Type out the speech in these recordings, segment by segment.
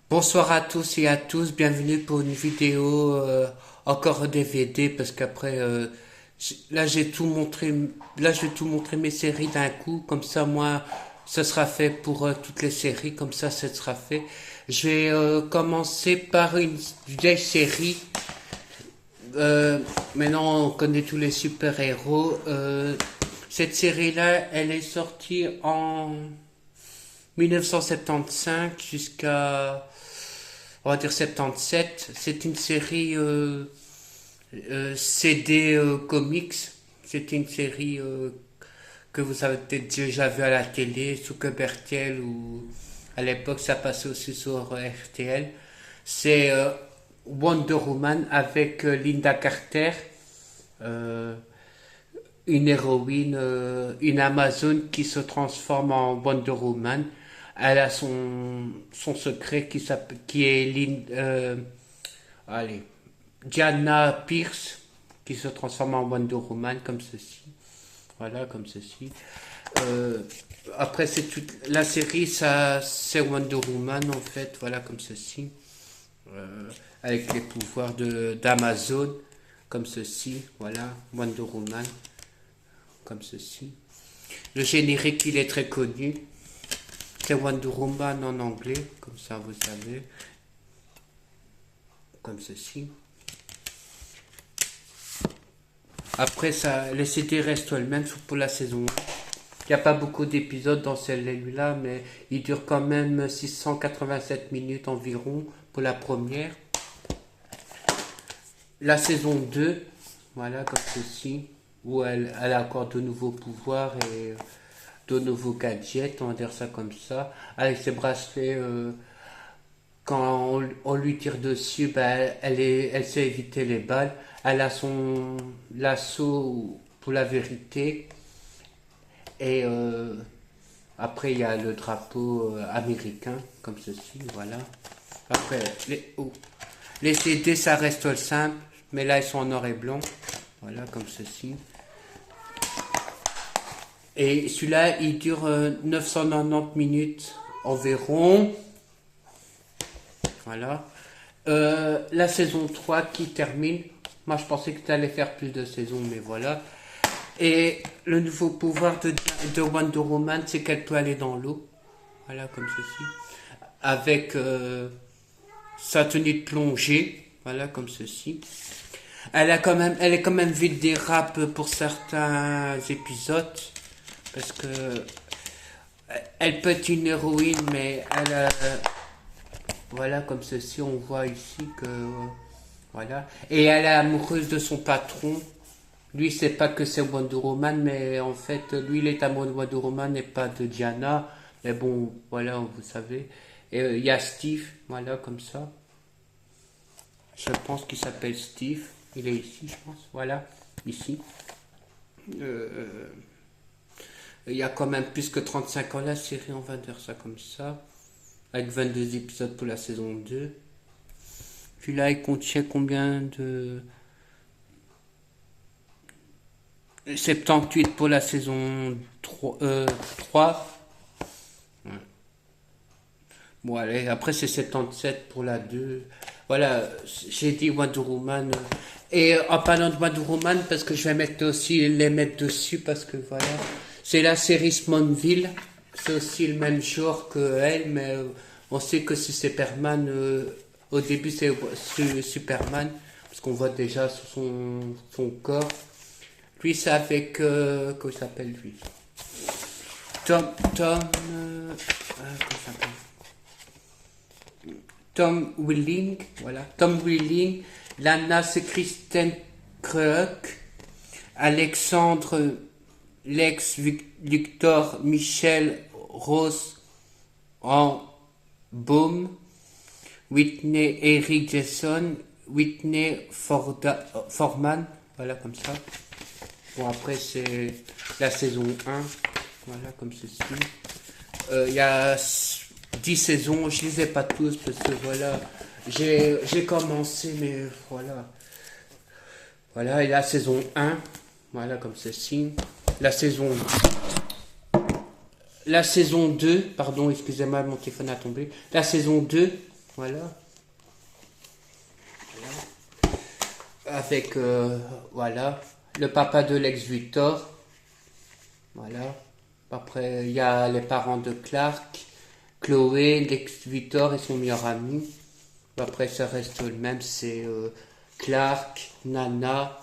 Bonsoir à tous et à tous, bienvenue pour une vidéo encore DVD parce qu'après là j'ai tout montré, là je vais tout montrer mes séries d'un coup, comme ça moi ce sera fait pour toutes les séries, comme ça ce sera fait. Je vais commencer par une vieille série. Maintenant on connaît tous les super-héros. Cette série-là, elle est sortie en 1975 jusqu'à on va dire 77. C'est une série CD Comics. C'est une série que vous avez peut-être déjà vu à la télé, sous RTL ou à l'époque ça passait aussi sur RTL. C'est Wonder Woman avec Linda Carter, euh, une héroïne, une Amazone qui se transforme en Wonder Woman. Elle a son secret qui est allez, Diana Pierce qui se transforme en Wonder Woman comme ceci. Voilà, comme ceci. Euh, Après, c'est toute la série, ça, c'est Wonder Woman en fait. Voilà, comme ceci. Avec les pouvoirs d'Amazon, comme ceci. Voilà, Wonder Woman, comme ceci. Le générique, il est très connu. C'est Wonder Woman en anglais, comme ça vous savez. Comme ceci. Après, ça, les CD restent elles-mêmes pour la saison 1. Il n'y a pas beaucoup d'épisodes dans celle-là, mais il dure quand même 687 minutes environ pour la première. La saison 2, voilà, comme ceci, où elle a encore de nouveaux pouvoirs et de nouveaux gadgets, on va dire ça comme ça, avec ses bracelets. Quand on lui tire dessus, ben, elle sait éviter les balles. Elle a son lasso pour la vérité. Et après, il y a le drapeau américain, comme ceci, voilà. Après, les CD, ça reste simple, mais là, ils sont en noir et blanc. Voilà, comme ceci. Et celui-là, il dure 990 minutes environ. Voilà. La saison 3 qui termine. Moi, je pensais que tu allais faire plus de saisons, mais voilà. Et le nouveau pouvoir de Wonder Woman, c'est qu'elle peut aller dans l'eau. Voilà, comme ceci. Avec sa tenue de plongée. Voilà, comme ceci. Elle est quand même vite des raps pour certains épisodes. Parce que elle peut être une héroïne, mais elle a, voilà, comme ceci, on voit ici que voilà. Et elle est amoureuse de son patron. Lui, c'est pas que c'est Wonder Woman, mais en fait, lui, il est amoureux de Wonder Woman et pas de Diana. Mais bon, voilà, vous savez. Et il y a Steve, voilà, comme ça. Je pense qu'il s'appelle Steve. Il est ici, je pense. Voilà, ici. Euh, il y a quand même plus que 35 ans la série, on va dire ça comme ça. Avec 22 épisodes pour la saison 2. Puis là, il contient combien de 78 pour la saison 3. 3. Ouais. Bon, allez, après c'est 77 pour la 2. Voilà, j'ai dit Wonder Woman. Et en parlant de Wonder Woman, parce que je vais mettre aussi les mettre dessus, parce que voilà, c'est la série Smallville. C'est aussi le même genre que elle, mais on sait que c'est Superman. Au début, c'est Superman, parce qu'on voit déjà sur son corps. Lui, c'est avec. Comment il s'appelle lui Tom. Comment il s'appelle Tom Welling. Voilà. Tom Welling. Lana, c'est Kristen Kruk. Alexandre. Lex Victor. Michel Rose. En Baum. Whitney Eric Jason. Whitney Forman. Voilà, comme ça. Bon, après, c'est la saison 1. Voilà, comme ceci. Il y a 10 saisons. Je les ai pas tous parce que voilà. J'ai commencé, mais voilà. Voilà, et la saison 1. Voilà, comme ceci. La saison. La saison 2. Pardon, excusez-moi, mon téléphone a tombé. La saison 2. Voilà. Avec, voilà, le papa de Lex Luthor. Voilà. Après, il y a les parents de Clark, Chloé, Lex Luthor et son meilleur ami. Après, ça reste le même, c'est Clark, Nana,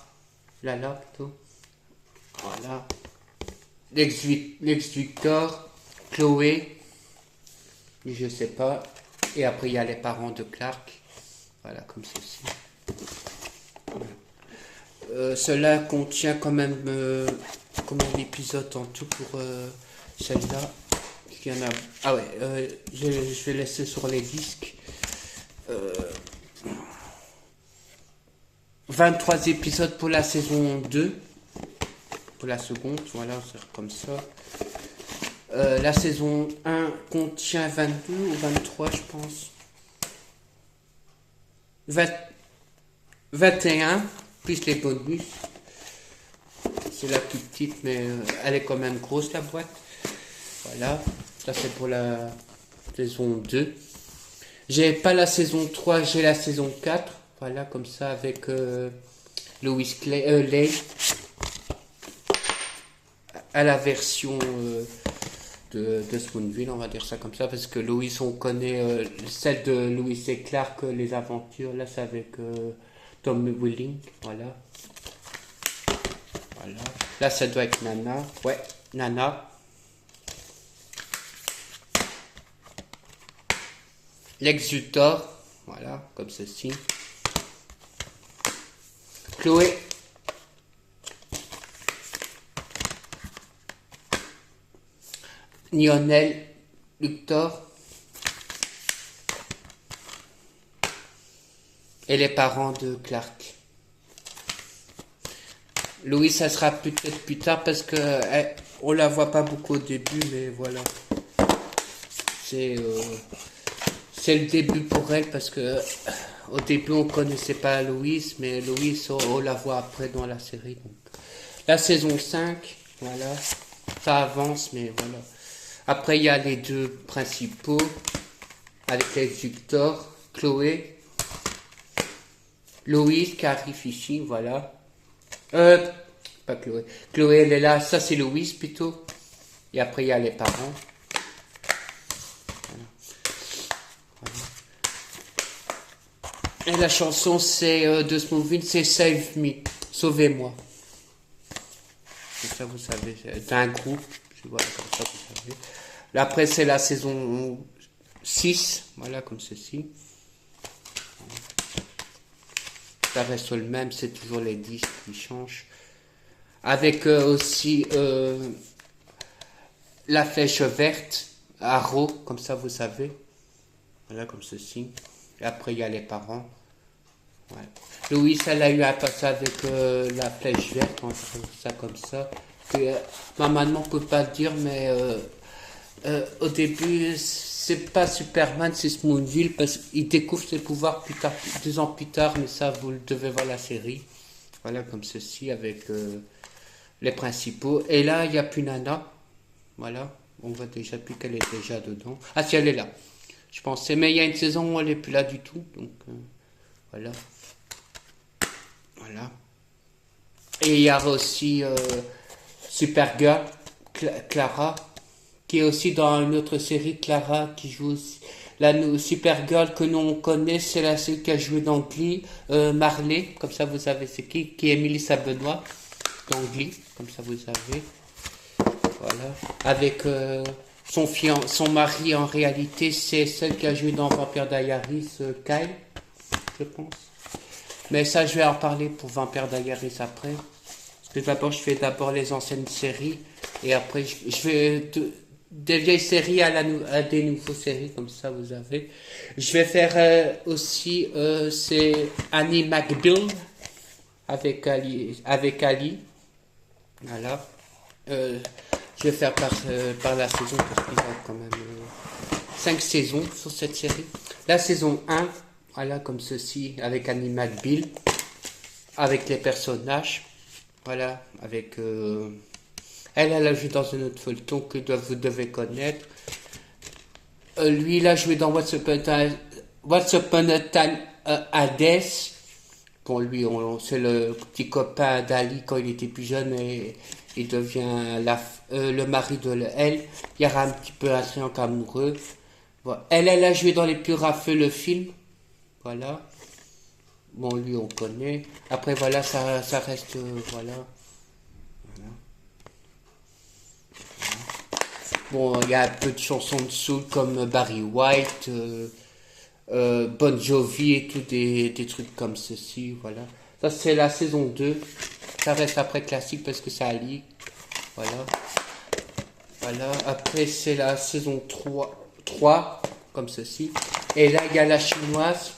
Lala plutôt. Voilà. Lex Luthor, Chloé, je sais pas. Et après, il y a les parents de Clark. Voilà, comme ceci. Cela contient quand même combien d'épisodes en tout pour celle-là. Il y en a. Ah ouais, je vais laisser sur les disques. 23 épisodes pour la saison 2. Pour la seconde, voilà, c'est comme ça. La saison 1 contient 22 ou 23, je pense. 21, plus les bonus. C'est la plus petite, mais elle est quand même grosse, la boîte. Voilà, ça c'est pour la saison 2. J'ai pas la saison 3, j'ai la saison 4. Voilà, comme ça, avec Lois Lane. À la version de Smallville, on va dire ça comme ça, parce que Lois, on connaît celle de Lois et Clark, les aventures. Là, c'est avec Tom Welling. Voilà. Voilà. Là, ça doit être Nana. Ouais, Nana. Lex Luthor. Voilà, comme ceci. Chloé. Lionel Luthor. Et les parents de Clark. Louis, ça sera peut-être plus tard parce que on la voit pas beaucoup au début, mais voilà. C'est le début pour elle parce que au début on connaissait pas Louise, mais Louise on la voit après dans la série. Donc. La saison 5, voilà, ça avance, mais voilà. Après il y a les deux principaux avec les Luthor, Chloé, Louise qui arrive ici, voilà. Pas Chloé. Chloé elle est là, ça c'est Louise plutôt. Et après il y a les parents. Et la chanson c'est de Smallville, c'est Save Me, sauvez-moi. Comme ça vous savez, c'est un groupe, voilà, comme ça vous savez. Là, après c'est la saison 6, voilà comme ceci. Ça reste le même, c'est toujours les disques qui changent. Avec aussi la flèche verte, Arrow, comme ça vous savez. Voilà comme ceci. Et après il y a les parents. Voilà. Louis, elle a eu un passage avec la flèche verte, on fait ça comme ça. Puis, ma maman ne peut pas le dire, mais au début, c'est pas Superman, c'est Smallville, parce qu'il découvre ses pouvoirs plus tard, 2 ans plus tard, mais ça, vous devez voir la série. Voilà, comme ceci, avec les principaux. Et là, il n'y a plus Nana. Voilà, on voit déjà plus qu'elle est déjà dedans. Ah, si, elle est là. Je pensais, mais il y a une saison où elle n'est plus là du tout, donc voilà. Voilà. Et il y a aussi Supergirl, Clara, qui est aussi dans une autre série, Clara, qui joue aussi. La Supergirl que nous on connaît, c'est la seule qui a joué dans Glee, Marley, comme ça vous savez c'est qui est Melissa Benoît, dans Glee, comme ça vous savez. Voilà. Avec son mari en réalité, c'est celle qui a joué dans Vampire Diaries, Kyle, je pense. Mais ça, je vais en parler pour Vampire Diaries après. Parce que d'abord, je fais d'abord les anciennes séries. Et après, je fais des vieilles séries à des nouvelles séries, comme ça, vous avez. Je vais faire aussi, c'est Annie McBeal avec Ali. Voilà. Je vais faire par la saison, parce qu'il y a quand même 5 saisons sur cette série. La saison 1, voilà, comme ceci, avec Annie McBeal, avec les personnages, voilà, avec... elle a joué dans un autre feuilleton que vous devez connaître. Lui, il a joué dans What's Up Once Upon a Time Hades. Bon, lui, c'est le petit copain d'Ali quand il était plus jeune et il devient le mari de elle. Il y aura un petit peu un triangle amoureux. Voilà. Elle a joué dans Les Plus Rafeux, le film. Voilà. Bon, lui, on connaît. Après, voilà, ça reste. Voilà. Voilà. Bon, il y a un peu de chansons de soul comme Barry White, Bon Jovi et tout, des trucs comme ceci. Voilà. Ça, c'est la saison 2. Ça reste après classique parce que c'est Ali. Voilà. Voilà. Après, c'est la saison 3 comme ceci. Et là, il y a la chinoise,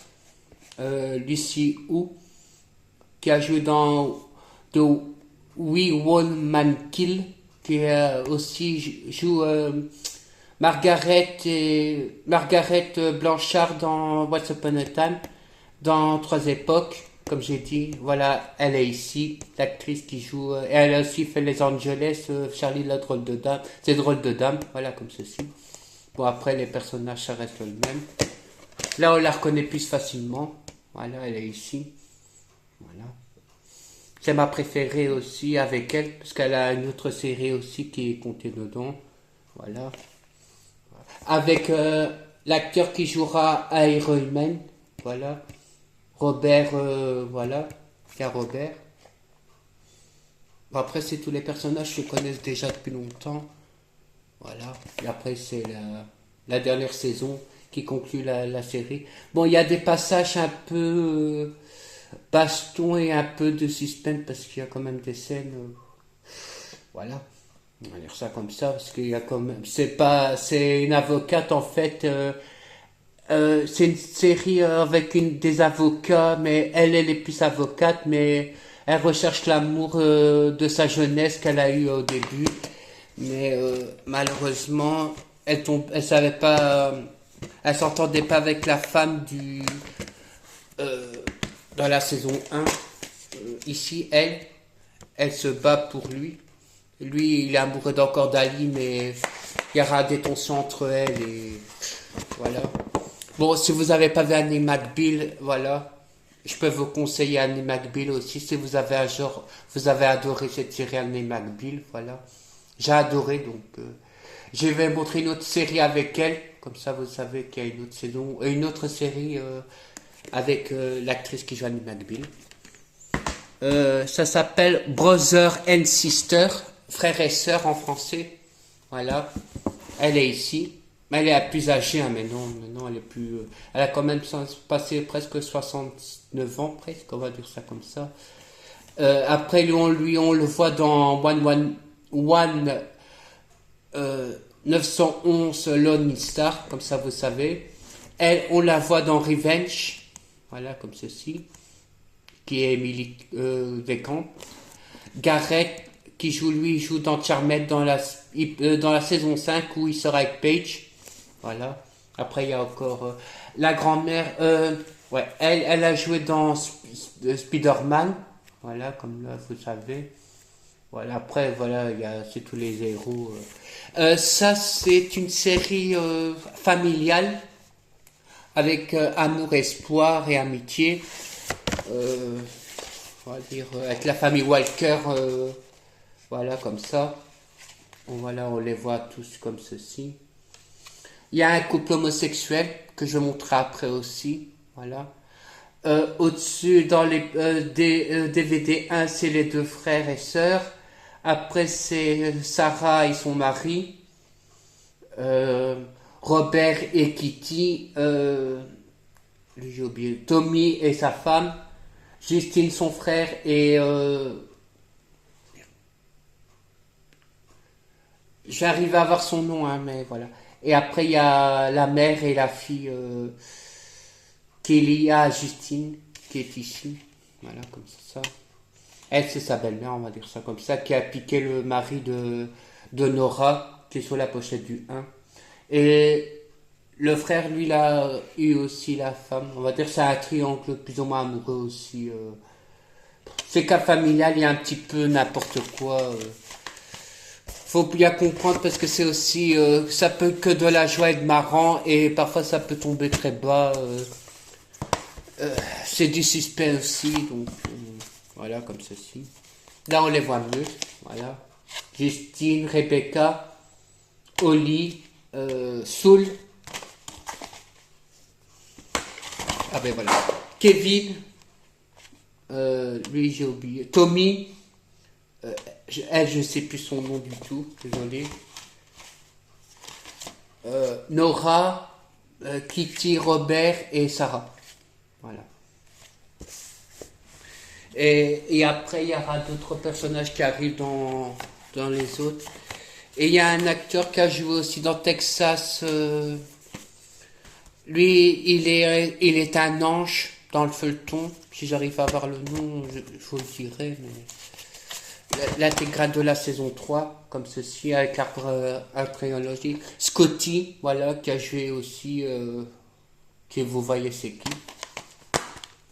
Lucy Hu, qui a joué dans The We One Man Kill, qui aussi joue Margaret Blanchard dans What's Upon a Time, dans Trois époques, comme j'ai dit. Voilà, elle est ici, l'actrice qui joue. Elle a aussi fait Les Angeles, Charlie la drôle de dame. C'est drôle de dame, voilà, comme ceci. Bon, après, les personnages, ça reste le même. Là, on la reconnaît plus facilement. Voilà, elle est ici. Voilà. C'est ma préférée aussi avec elle, parce qu'elle a une autre série aussi qui est comptée dedans. Voilà. Avec l'acteur qui jouera Iron Man. Voilà. Robert, voilà. Il y a Robert. Bon, après, c'est tous les personnages que je connais déjà depuis longtemps. Voilà. Et après, c'est la dernière saison qui conclut la série. Bon, il y a des passages un peu baston et un peu de suspense parce qu'il y a quand même des scènes. Voilà. On va dire ça comme ça parce qu'il y a quand même. C'est une avocate en fait. C'est une série avec des avocats, mais elle est plus avocate, mais elle recherche l'amour de sa jeunesse qu'elle a eu au début. Mais malheureusement, elle savait pas, elle s'entendait pas avec la femme euh, dans la saison 1. Ici, elle se bat pour lui. Lui, il est amoureux d'encore d'Ali, mais il y aura des tensions entre elles et voilà. Bon, si vous avez pas vu Annie McBeal, voilà. Je peux vous conseiller Annie McBeal aussi si vous avez un genre, vous avez adoré cette série Annie McBeal, voilà. J'ai adoré donc. Je vais montrer une autre série avec elle, comme ça vous savez qu'il y a une autre saison, une autre série avec l'actrice qui joue Annie McBeal. Ça s'appelle Brother and Sister, frère et sœur en français. Voilà. Elle est ici. Elle est plus âgée, hein, mais non, maintenant elle est plus. Elle a quand même passé presque 69 ans, presque, on va dire ça comme ça. Après, on le voit dans 911 Lonely Star, comme ça vous savez. Elle, on la voit dans Revenge, voilà, comme ceci, qui est Emily Descamps. Garrett, qui joue dans Charmed dans la saison 5 où il sera avec Paige. Voilà. Après, il y a encore la grand-mère. Ouais, elle a joué dans Spider-Man. Voilà, comme là, vous savez. Voilà, après, voilà, c'est tous les héros. Ça, c'est une série familiale avec amour, espoir et amitié. On va dire, avec la famille Walker. Voilà, comme ça. Voilà, on les voit tous comme ceci. Il y a un couple homosexuel que je montrerai après aussi. Voilà. Au-dessus, dans les DVD 1, c'est les deux frères et sœurs. Après, c'est Sarah et son mari. Robert et Kitty. J'ai oublié. Tommy et sa femme. Justine, son frère. Et j'arrive à avoir son nom, hein, mais voilà. Et après, il y a la mère et la fille Kélia Justine, qui est ici. Voilà, comme ça. Elle, c'est sa belle-mère, on va dire ça comme ça, qui a piqué le mari de Nora, qui est sur la pochette du 1. Et le frère, lui, il a eu aussi la femme. On va dire que c'est un triangle plus ou moins amoureux aussi. C'est cas familial, il y a un petit peu n'importe quoi. faut bien comprendre parce que c'est aussi, ça peut que de la joie être marrant et parfois ça peut tomber très bas. C'est du suspect aussi, donc voilà, comme ceci. Là, on les voit mieux, voilà. Justine, Rebecca, Oli, Soul. Ah ben voilà. Kevin, lui j'ai oublié. Tommy, elle je sais plus son nom du tout, désolé. Nora, Kitty, Robert et Sarah. Voilà. Et après, il y aura d'autres personnages qui arrivent dans les autres. Et il y a un acteur qui a joué aussi dans Texas. Lui, il est un ange dans le feuilleton. Si j'arrive à avoir le nom, je vous le dirai. L'intégrale de la saison 3, comme ceci, avec l'arbre chronologique. Scotty, voilà, qui a joué aussi, que vous voyez c'est qui.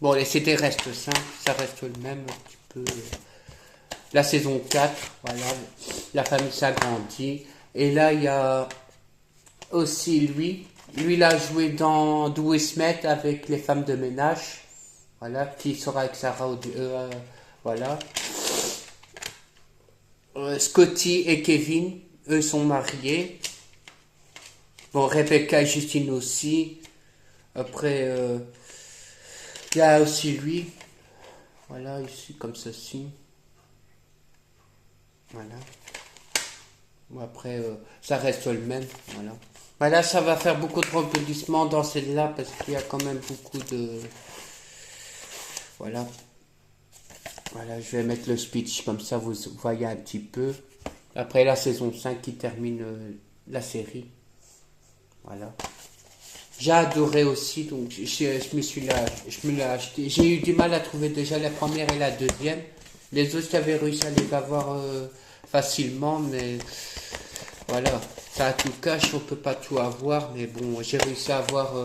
Bon, les CD restent simples, ça reste le même, un petit peu. La saison 4, voilà, la famille s'agrandit. Et là, il y a aussi lui. Lui, il a joué dans Do We Met avec les femmes de ménage. Voilà, qui sera avec Sarah. Voilà. Scotty et Kevin, eux sont mariés. Bon, Rebecca et Justine aussi. Après, il y a aussi lui. Voilà, ici, comme ceci. Voilà. Bon, après, ça reste le même. Voilà. Voilà, ça va faire beaucoup de rebondissements dans celle-là parce qu'il y a quand même beaucoup de. Voilà. Voilà, je vais mettre le speech comme ça, vous voyez un petit peu. Après la saison 5 qui termine la série. Voilà. J'ai adoré aussi, donc je me l'ai acheté. J'ai eu du mal à trouver déjà la première et la deuxième. Les autres, j'avais réussi à les avoir facilement, mais voilà. Ça tout cache, on peut pas tout avoir, mais bon, j'ai réussi à avoir.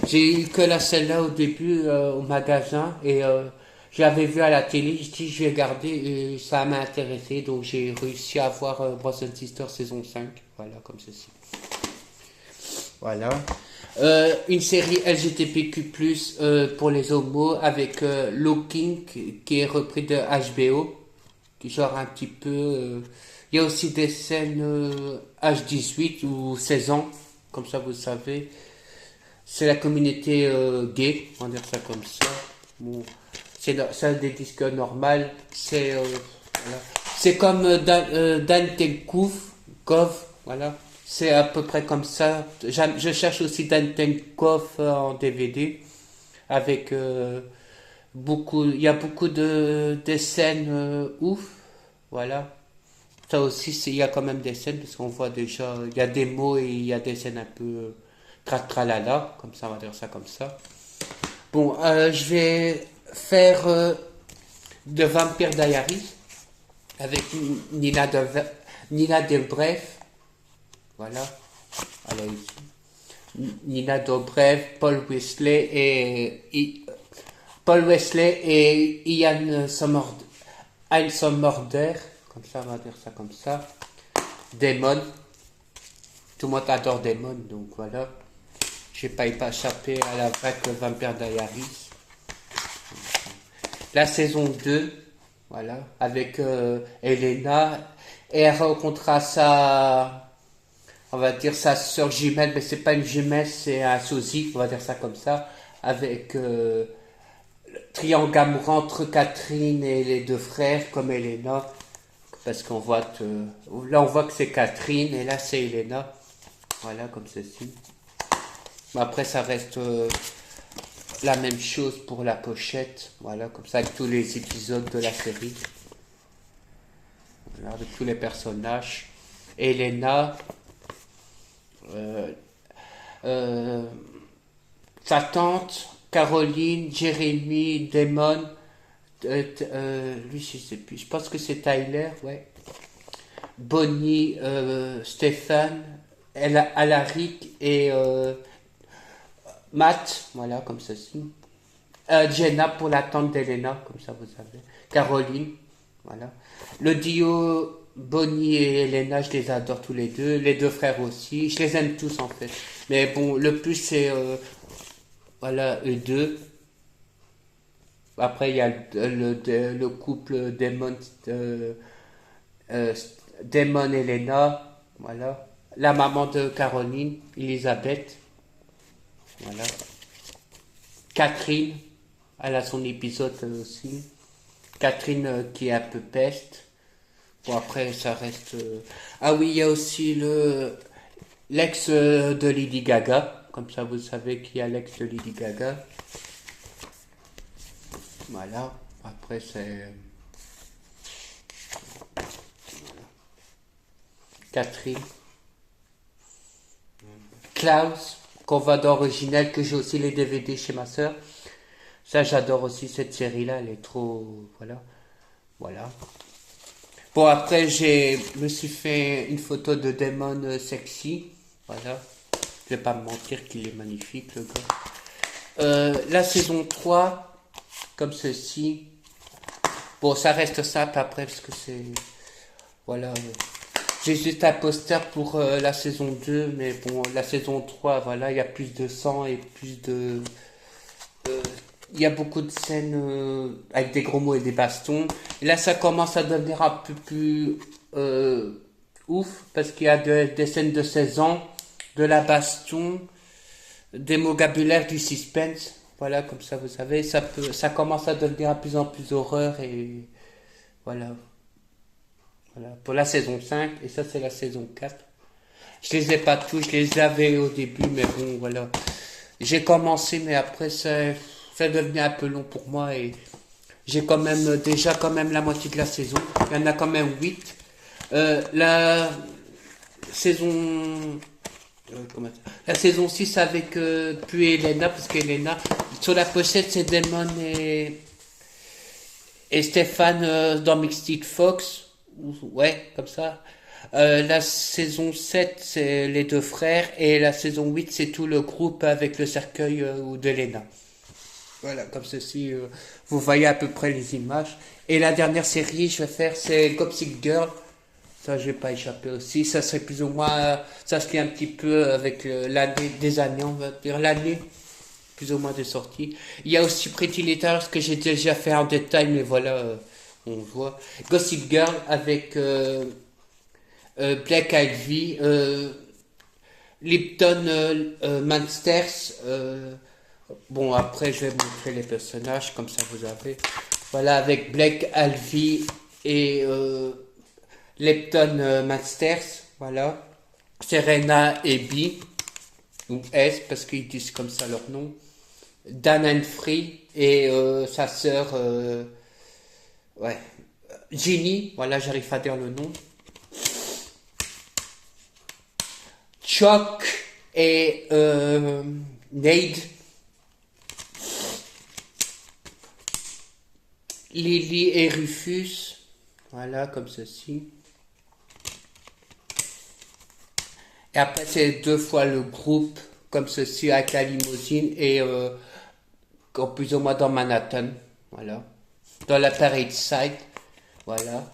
J'ai eu que la celle-là au début au magasin et je l'avais vu à la télé. Je dis je vais garder et ça m'a intéressé, donc j'ai réussi à avoir Bros Sister saison 5. Voilà, comme ceci. Voilà. Une série LGBTQ+, pour les homos avec Looking qui est repris de HBO, qui genre un petit peu. Il y a aussi des scènes H18 ou 16 ans, comme ça vous savez. C'est la communauté gay, on va dire ça comme ça. Bon, c'est des disques normales. Voilà. C'est comme Dan Kov, voilà. C'est à peu près comme ça. Je cherche aussi Dan Kov en DVD avec beaucoup. Il y a beaucoup de scènes ouf, voilà. Ça aussi, il y a quand même des scènes parce qu'on voit déjà, il y a des mots et il y a des scènes un peu tralala, comme ça, on va dire ça comme ça. Bon, je vais faire de Vampire Diaries avec Nina Dobrev. Voilà. Alors ici. Nina Dobrev, Paul Wesley et Ian Somerhalder. Comme ça, on va dire ça comme ça. Damon. Tout le monde adore Damon, donc voilà. Je n'ai pas échappé à la vague Vampire Diaries. La saison 2, voilà, avec Elena. Et elle rencontrera on va dire sa sœur jumelle, mais c'est pas une jumelle, c'est un sosie, on va dire ça comme ça, avec le triangle amoureux entre Catherine et les deux frères, comme Elena. Parce qu'on voit là on voit que c'est Catherine et là c'est Elena, voilà comme ceci. Mais après ça reste la même chose pour la pochette, voilà comme ça avec tous les épisodes de la série, voilà, de tous les personnages. Elena, sa tante Caroline, Jérémy, Damon. Lui, je sais plus. Je pense que c'est Tyler, ouais. Bonnie, Stéphane, Alaric et Matt, voilà, comme ceci. Jenna pour la tante d'Elena, comme ça vous savez. Caroline, voilà. Le duo Bonnie et Elena, je les adore tous les deux frères aussi, je les aime tous en fait. Mais bon, le plus c'est voilà eux deux. Après il y a le couple euh, Damon Elena, voilà. La maman de Caroline, Elisabeth, voilà. Catherine, elle a son épisode aussi. Catherine qui est un peu peste. Bon après ça reste. Ah oui, il y a aussi le l'ex de Lady Gaga. Comme ça vous savez qu'il y a l'ex de Lady Gaga. Voilà. Après c'est Catherine. Klaus, qu'on va d'original, que j'ai aussi les DVD chez ma soeur. Ça j'adore aussi cette série-là, elle est trop. Voilà. Voilà. Bon, après, me suis fait une photo de Damon sexy. Voilà. Je vais pas me mentir qu'il est magnifique, le gars. La saison 3 comme ceci. Bon, ça reste simple après, parce que c'est. Voilà. J'ai juste un poster pour la saison 2 mais bon, la saison 3 voilà, il y a plus de sang et plus de. euh, il y a beaucoup de scènes avec des gros mots et des bastons. Et là, ça commence à devenir un peu plus ouf parce qu'il y a des scènes de 16 ans, de la baston, des vocabulaires, du suspense. Voilà, comme ça, vous savez, ça commence à devenir de plus en plus horreur et voilà. Voilà. Pour la saison 5 et ça, c'est la saison 4. Je les ai pas tous, je les avais au début, mais bon, voilà. J'ai commencé, mais après, ça devenait un peu long pour moi et j'ai quand même déjà quand même la moitié de la saison. Il y en a quand même 8. La saison la saison 6 avec puis Elena, parce qu'Elena, sur la pochette, c'est Damon et Stéphane dans Mixed Fox. Ouais, comme ça. La saison 7 c'est les deux frères. Et la saison 8 c'est tout le groupe avec le cercueil d'Elena. Voilà, comme ceci, vous voyez à peu près les images. Et la dernière série, je vais faire, c'est Gossip Girl. Ça, je vais pas échapper aussi. Ça serait plus ou moins, ça se lie un petit peu avec l'année des années, on va dire l'année plus ou moins de sortie. Il y a aussi Pretty Little, que j'ai déjà fait en détail, mais voilà, on voit. Gossip Girl avec Black Ivy, Lipton Mansters. Bon, après, je vais vous montrer les personnages, comme ça vous avez. Voilà, avec Black Ivy et Lipton Mansters. Voilà. Serena et B, ou S, parce qu'ils disent comme ça leur nom. Dan and Free et sa sœur, ouais, Ginny, voilà, j'arrive à dire le nom. Chuck et Nate. Lily et Rufus, voilà, comme ceci. Et après, c'est deux fois le groupe, comme ceci, avec la limousine et plus ou moins dans Manhattan, voilà. Dans la Parade Side, voilà.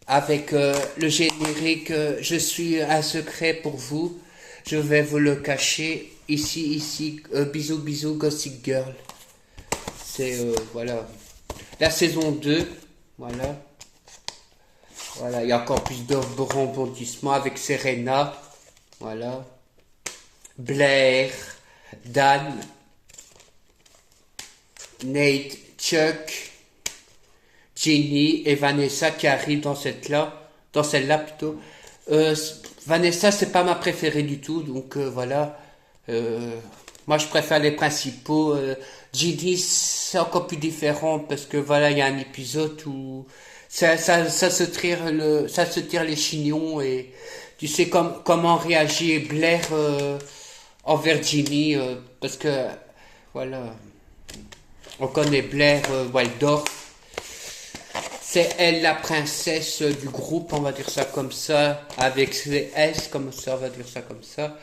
Avec le générique Je suis un secret pour vous, je vais vous le cacher, ici, bisous, bisous, Gossip Girl. C'est, voilà. La saison 2, voilà. Voilà, il y a encore plus de rebondissements avec Serena, voilà. Blair, Dan, Nate, Chuck, Ginny et Vanessa qui arrivent dans celle-là plutôt. Vanessa, c'est pas ma préférée du tout, donc voilà. Moi, je préfère les principaux. Ginny, c'est encore plus différent parce que voilà, il y a un épisode où ça se tire les chignons et tu sais comment réagit Blair envers Ginny parce que voilà, on connaît Blair Waldorf. C'est elle la princesse du groupe, on va dire ça comme ça, avec ses S, comme ça, on va dire ça comme ça.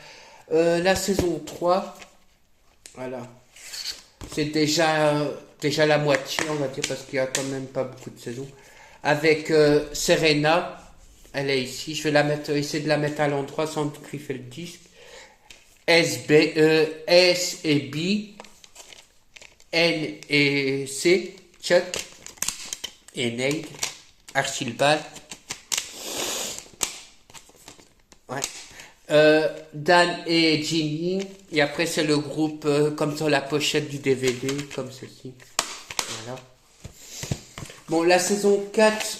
La saison 3, voilà. C'est déjà la moitié, on va dire, parce qu'il y a quand même pas beaucoup de saisons. avec Serena. Elle est ici. Je vais la mettre, essayer de la mettre à l'endroit sans griffer le disque. S et B. N et C. Chuck et Nate. Archibald. Ouais. Dan et Ginny. Et après, c'est le groupe comme sur la pochette du DVD, comme ceci. Voilà. Bon, la saison 4,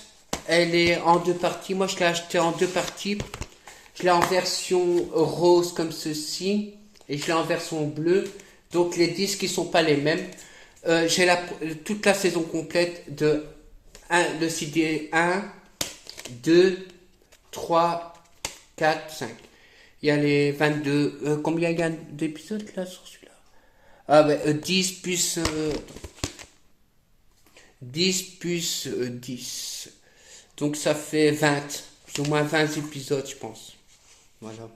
elle est en deux parties. Moi, je l'ai acheté en deux parties. Je l'ai en version rose, comme ceci. Et je l'ai en version bleue. Donc, les disques, ils sont pas les mêmes. J'ai toute la saison complète de le CD 1, 2, 3, 4, 5. Il y a les 22. Combien il y a d'épisodes là sur celui-là? Ah ben 10 plus 10 plus 10. Donc ça fait 20. Plus ou moins 20 épisodes, je pense. Voilà.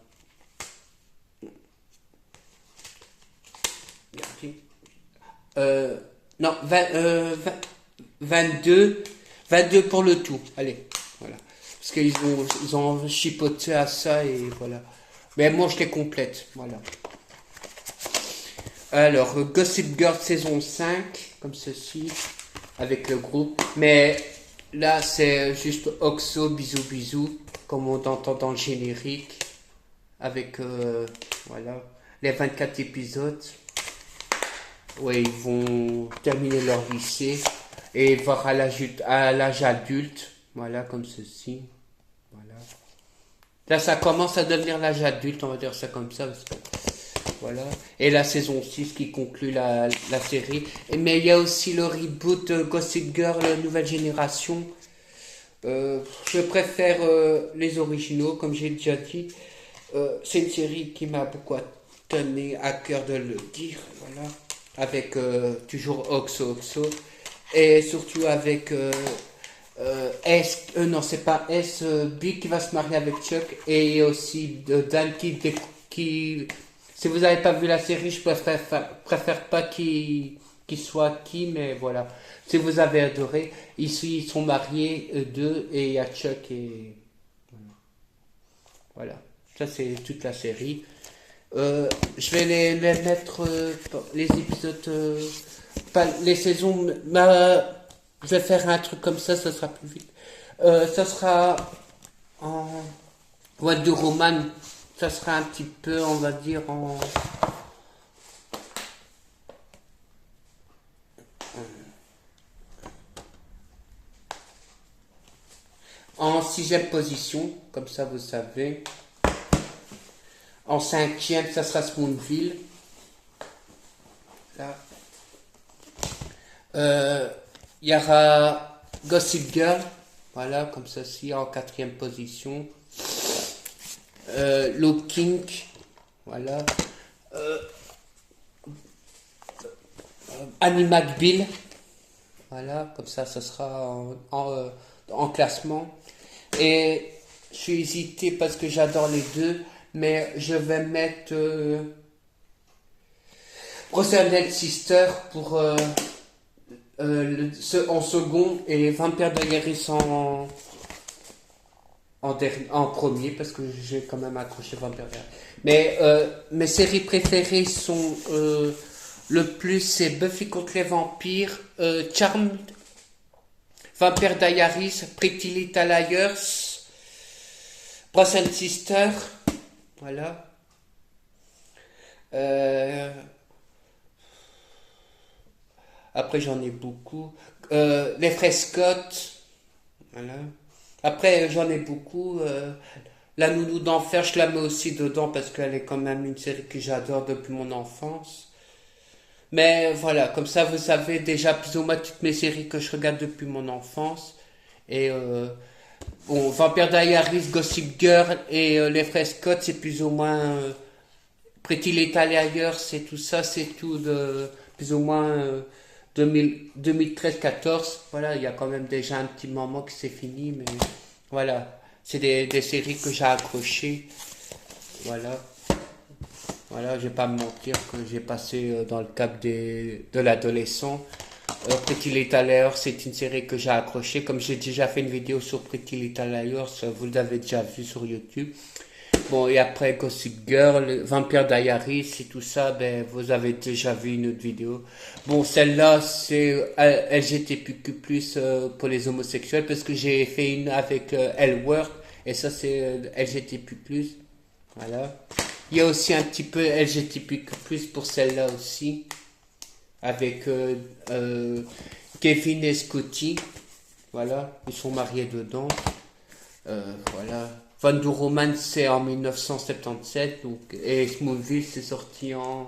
Non, 22. 22 pour le tout. Allez, voilà. Parce ils ont chipoté à ça et voilà. Mais moi, je les complète. Voilà. Alors, Gossip Girl saison 5, comme ceci, avec le groupe. Mais là, c'est juste Oxo, bisous, bisous, comme on entend dans le générique. Avec, voilà, les 24 épisodes. Ouais, ils vont terminer leur lycée et voir à l'âge adulte. Voilà, comme ceci. Voilà. Là, ça commence à devenir l'âge adulte, on va dire ça comme ça. Parce que, voilà. Et la saison 6 qui conclut la série. Mais il y a aussi le reboot de Gossip Girl, la nouvelle génération. Je préfère les originaux, comme j'ai déjà dit. C'est une série qui m'a beaucoup tenu à cœur de le dire. Voilà. Avec toujours Oxo. Et surtout avec... non, c'est pas B qui va se marier avec Chuck et aussi Dan qui si vous n'avez pas vu la série, je préfère pas qu'il soit qui, mais voilà. Si vous avez adoré, ici ils sont mariés deux et il y a Chuck et voilà. Ça c'est toute la série. Je vais les mettre les épisodes, pas les saisons. Je vais faire un truc comme ça sera plus vite. Ça sera en Wonder Woman, ça sera un petit peu, on va dire, en sixième position, comme ça vous savez. En cinquième, ça sera Smallville. Là. Il y aura Gossip Girl, voilà, comme ceci, en quatrième position. Looking, voilà. Annie McBeal, voilà, comme ça sera en classement. Et je suis hésité parce que j'adore les deux, mais je vais mettre Brotherhood Sister pour en second et Vampire Diaries en premier parce que j'ai quand même accroché Vampire Diaries. Mais mes séries préférées sont le plus c'est Buffy contre les vampires, Charmed, Vampire Diaries, Pretty Little Liars, Brotherhood Sister, voilà. Après, j'en ai beaucoup. Les frères Scott. Voilà. Après, j'en ai beaucoup. La Nounou d'Enfer, je la mets aussi dedans parce qu'elle est quand même une série que j'adore depuis mon enfance. Mais voilà, comme ça, vous savez déjà plus ou moins toutes mes séries que je regarde depuis mon enfance. Et bon, Vampire Diaries, Gossip Girl et les frères Scott, c'est plus ou moins Pretty Little Liars, c'est tout ça, c'est tout de plus ou moins 2013-14, voilà, il y a quand même déjà un petit moment que c'est fini, mais voilà, c'est des séries que j'ai accrochées, voilà, je vais pas me mentir que j'ai passé dans le cap de l'adolescent, Pretty Little Liars, c'est une série que j'ai accrochée. Comme j'ai déjà fait une vidéo sur Pretty Little Liars, vous l'avez déjà vu sur YouTube. Bon, et après Gossip Girl, Vampire Diaries et tout ça, ben, vous avez déjà vu une autre vidéo. Bon, celle-là, c'est LGBTQ+, pour les homosexuels, parce que j'ai fait une avec L-Word, et ça, c'est LGBTQ+. Voilà. Il y a aussi un petit peu LGBTQ+, pour celle-là aussi, avec Kevin et Scotty. Voilà, ils sont mariés dedans. Voilà. Wonder Woman, c'est en 1977, donc, et Smallville, c'est sorti en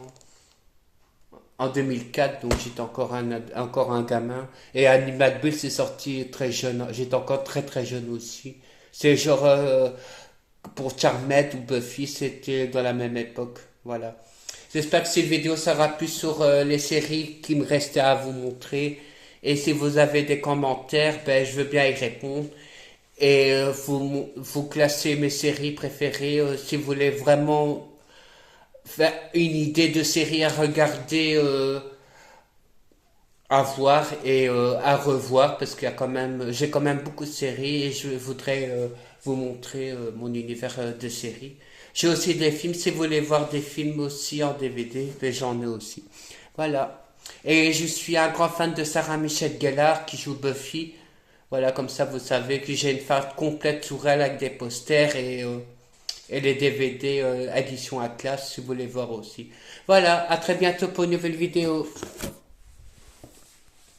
2004, donc j'étais encore un gamin. Et Animal Bill, c'est sorti très jeune, j'étais encore très très jeune aussi. C'est genre, pour Charmed ou Buffy, c'était dans la même époque, voilà. J'espère que cette vidéo sera plus sur les séries qui me restaient à vous montrer. Et si vous avez des commentaires, ben, je veux bien y répondre. Et vous classez mes séries préférées si vous voulez vraiment faire une idée de série à regarder, à voir et à revoir parce qu'il y a quand même, j'ai quand même beaucoup de séries et je voudrais vous montrer mon univers de séries. J'ai aussi des films, si vous voulez voir des films aussi en DVD, ben j'en ai aussi. Voilà. Et je suis un grand fan de Sarah Michelle Gellar qui joue Buffy. Voilà, comme ça vous savez que j'ai une farce complète sur elle avec des posters et les DVD édition Atlas si vous voulez voir aussi. Voilà, à très bientôt pour une nouvelle vidéo.